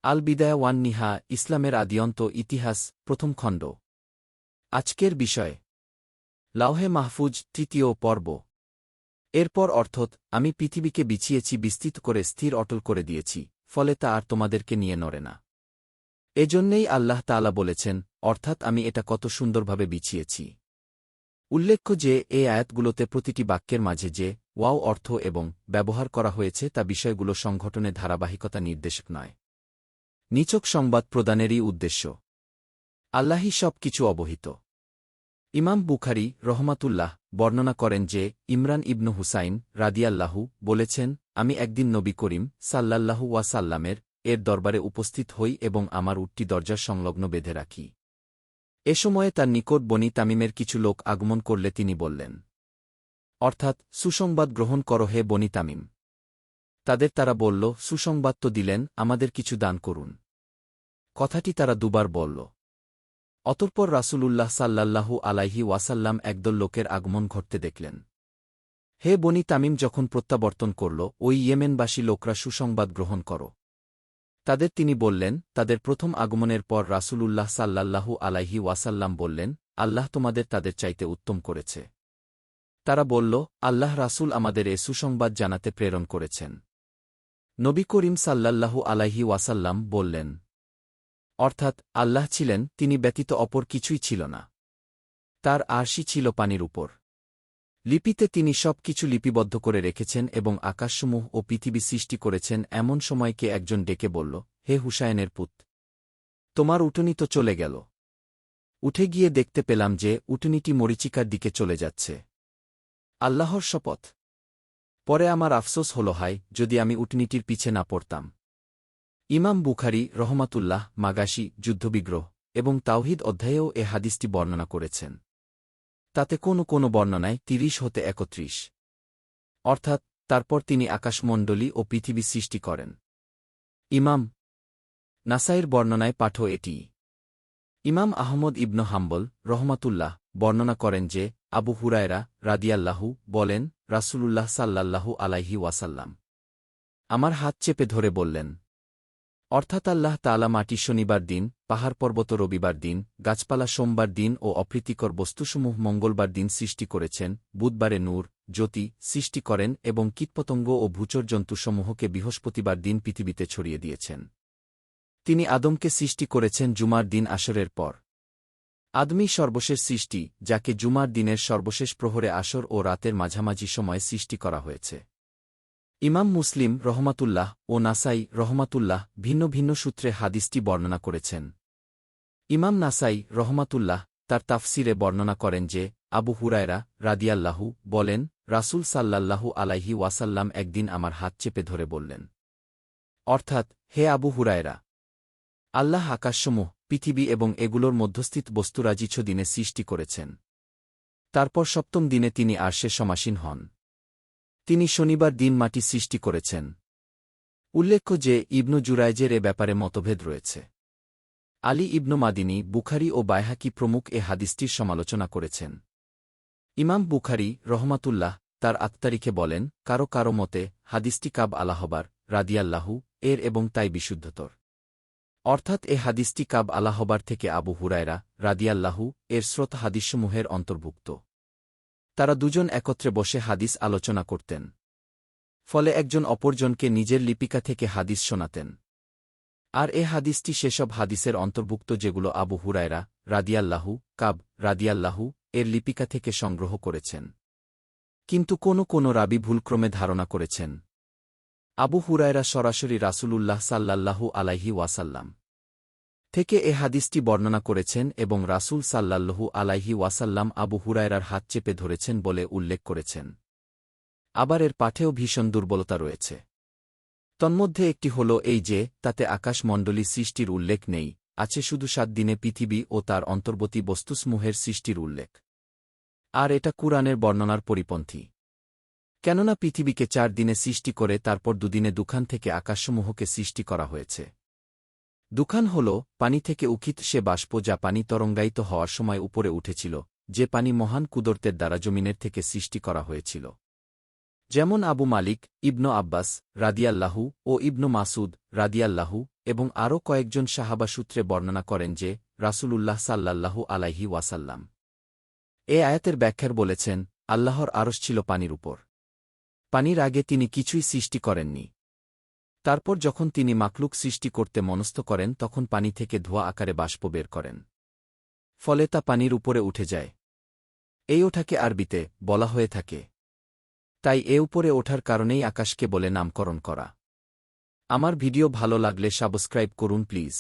আল বিদায়া one Niha, ইসলামের আদিয়ন্ত ইতিহাস, প্রথম খণ্ড। আজকের বিষয় লাওহে মাহফুজ, তৃতীয় পর্ব। এরপর অর্থত আমি পৃথিবীকে বিছিয়েছি, বিস্তৃত করে স্থির অটল করে দিয়েছি, ফলে তা আর তোমাদেরকে নিয়ে নড়ে না। এজন্যেই আল্লাহ তাআলা বলেছেন, অর্থাৎ আমি এটা কত সুন্দরভাবে বিছিয়েছি। উল্লেখ্য যে এই আয়াতগুলোতে প্রতিটি বাক্যের মাঝে যে ওয়াও অর্থ এবং ব্যবহার করা হয়েছে তা বিষয়গুলো সংঘটনে ধারাবাহিকতা নির্দেশক নয়, নিছক সংবাদ প্রদানেরই উদ্দেশ্য। আল্লাহই সব কিছু অবহিত। ইমাম বুখারী রহমাতুল্লাহ বর্ণনা করেন যে ইমরান ইবনু হুসাইন রাদিয়াল্লাহু বলেছেন, আমি একদিন নবী করিম সাল্লাল্লাহু ওয়াসাল্লামের এর দরবারে উপস্থিত হই এবং আমার উটটি দরজার সংলগ্ন বেঁধে রাখি। এ সময়ে তার নিকট বনী তামিমের কিছু লোক আগমন করলে তিনি বললেন, অর্থাৎ সুসংবাদ গ্রহণ করো হে বনী তামিম। তারা বলল, সুসংবাদ তো দিলেন, আমাদের কিছু দান করুন। কথাটি তারা দুবার বলল। অতঃপর রাসূলুল্লাহ সাল্লাল্লাহু আলাইহি ওয়াসাল্লাম একদল লোকের আগমন ঘটতে দেখলেন। হে বনী তামিম যখন প্রত্যাবর্তন করল, ওই ইয়েমেনবাসী লোকরা সুসংবাদ গ্রহণ করো। তিনি বললেন, তাদের প্রথম আগমনের পর রাসূলুল্লাহ সাল্লাল্লাহু আলাইহি ওয়াসাল্লাম বললেন, আল্লাহ তোমাদের তাদের চাইতে উত্তম করেছে। তারা বলল, আল্লাহ রাসূল আমাদের এ সুসংবাদ জানাতে প্রেরণ করেছেন। নবী করিম সাল্লাল্লাহু আলাইহি ওয়াসাল্লাম বললেন, অর্থাৎ আল্লাহ ছিলেন, তিনি ব্যতীত অপর কিছুই ছিল না। তার আরশি ছিল পানির উপর। লিপিতে তিনি সব কিছু লিপিবদ্ধ করে রেখেছেন এবং আকাশসমূহ ও পৃথিবী সৃষ্টি করেছেন। এমন সময়কে একজন ডেকে বলল, হে হুসায়নের পুত, তোমার উটনী তো চলে গেল। উঠে গিয়ে দেখতে পেলাম যে উটনীটি মরীচিকার দিকে চলে যাচ্ছে। আল্লাহর শপথ, পরে আমার আফসোস হল, হায় যদি আমি উটনীটির পিছে না পড়তাম। ইমাম বুখারী রহমাতুল্লাহ মাগাসী, যুদ্ধবিগ্রহ এবং তাওহীদ অধ্যায়েও এ হাদিসটি বর্ণনা করেছেন। তাতে কোনো বর্ণনায় ৩০ হতে ৩১, অর্থাৎ তারপর তিনি আকাশমণ্ডলী ও পৃথিবী সৃষ্টি করেন। ইমাম নাসাইর বর্ণনায় পাঠও এটিই। ইমাম আহমদ ইবন হাম্বল রহমাতুল্লাহ বর্ণনা করেন যে আবু হুরায়রা রাদিয়াল্লাহু বলেন, রাসূলুল্লাহ সাল্লাল্লাহু আলাইহি ওয়াসাল্লাম আমার হাত চেপে ধরে বললেন, অর্থাৎ আল্লাহ তাআলা মাটি শনিবার দিন, পাহাড় পর্বত রবিবার দিন, গাছপালা সোমবার দিন ও অপ্রীতিকর বস্তুসমূহ মঙ্গলবার দিন সৃষ্টি করেছেন, বুধবারে নূর, জ্যোতি সৃষ্টি করেন এবং কীটপতঙ্গ ও ভূচর জন্তুসমূহকে বৃহস্পতিবার দিন পৃথিবীতে ছড়িয়ে দিয়েছেন। তিনি আদমকে সৃষ্টি করেছেন জুমার দিন আসরের পর। আদমই সর্বশেষ সৃষ্টি, যাকে জুমার দিনের সর্বশেষ প্রহরে আসর ও রাতের মাঝামাঝি সময়ে সৃষ্টি করা হয়েছে। ইমাম মুসলিম রহমাতুল্লাহ ও নাসাই রহমাতুল্লাহ ভিন্ন ভিন্ন সূত্রে হাদিসটি বর্ণনা করেছেন। ইমাম নাসাই রহমাতুল্লাহ তার তাফসিরে বর্ণনা করেন যে আবু হুরায়রা রাদিয়াল্লাহু বলেন, রাসূল সাল্লাল্লাহু আলাইহি ওয়াসাল্লাম একদিন আমার হাত চেপে ধরে বললেন, অর্থাৎ হে আবু হুরায়রা, আল্লাহ আকাশসমূহ, পৃথিবী এবং এগুলোর মধ্যস্থিত বস্তুরাজি 6 দিনে সৃষ্টি করেছেন। তারপর সপ্তম দিনে তিনি আরশে সমাসীন হন। তিনি শনিবার দিন মাটি সৃষ্টি করেছেন। উল্লেখ্য যে ইবনু জুরায়জের এ ব্যাপারে মতভেদ রয়েছে। আলী ইবনু মাদিনী, বুখারী ও বাইহাকী প্রমুখ এ হাদিসটির সমালোচনা করেছেন। ইমাম বুখারী রহমাতুল্লাহ তার আত্মারিখে বলেন, কারো মতে হাদিসটি কাব আলাহবার রাদিয়াল্লাহু এর এবং তাই বিশুদ্ধতর। অর্থাৎ এ হাদিসটি কাব আলাহবার থেকে আবু হুরায়রা রাদিয়াল্লাহু এর স্রোত হাদিসসমূহের অন্তর্ভুক্ত। তারা দুজন একত্রে বসে হাদিস আলোচনা করতেন। ফলে একজন অপরজনকে নিজের লিপিকা থেকে হাদিস শোনাতেন। আর এ হাদিসটি সেসব হাদিসের অন্তর্ভুক্ত যেগুলো আবু হুরায়রা রাদিয়াল্লাহু কাব রাদিয়াল্লাহু এর লিপিকা থেকে সংগ্রহ করেছেন। কিন্তু কোনো রাবি ভুলক্রমে ধারণা করেছেন আবু হুরায়রা সরাসরি রাসূলুল্লাহ সাল্লাল্লাহু আলাইহি ওয়াসাল্লাম থেকে এ হাদিসটি বর্ণনা করেছেন এবং রাসূল সাল্লাল্লাহু আলাইহি ওয়াসাল্লাম আবু হুরায়রার হাত চেপে ধরেছেন বলে উল্লেখ করেছেন। আবার এর পাঠেও ভীষণ দুর্বলতা রয়েছে। তন্মধ্যে একটি হল এই যে তাতে আকাশমণ্ডলী সৃষ্টির উল্লেখ নেই, আছে শুধু 7 দিনে পৃথিবী ও তার অন্তর্বর্তী বস্তুসমূহের সৃষ্টির উল্লেখ। আর এটা কুরআনের বর্ণনার পরিপন্থী। কেননা পৃথিবীকে 4 দিনে সৃষ্টি করে তারপর 2 দিনে দুখান থেকে আকাশসমূহকে সৃষ্টি করা হয়েছে। দুখান হল পানি থেকে উত্থিত সে বাষ্প যা পানি তরঙ্গায়িত হওয়ার সময় উপরে উঠেছিল, যে পানি মহান কুদরতের দ্বারা জমিনের থেকে সৃষ্টি করা হয়েছিল। যেমন আবু মালিক, ইবনু আব্বাস, রাদিয়াল্লাহু ও ইবনু মাসুদ, রাদিয়াল্লাহু এবং আরও কয়েকজন সাহাবা সূত্রে বর্ণনা করেন যে, রাসূলুল্লাহ সাল্লাল্লাহু আলাইহি ওয়াসাল্লাম এ আয়াতের ব্যাখ্যার বলেছেন, আল্লাহর আরশ ছিল পানির উপর। পানির আগে তিনি কিছুই সৃষ্টি করেননি। তারপর যখন তিনি মাখলুক সৃষ্টি করতে মনস্থ করেন তখন পানি থেকে ধোঁয়া আকারে বাষ্প বের করেন। ফলে তা পানির উপরে উঠে যায়। এই ওঠাকে আরবিতে বলা হয়ে থাকে। তাই এ উপরে ওঠার কারণেই আকাশকে বলে নামকরণ করা। আমার ভিডিও ভালো লাগলে সাবস্ক্রাইব করুন প্লিজ।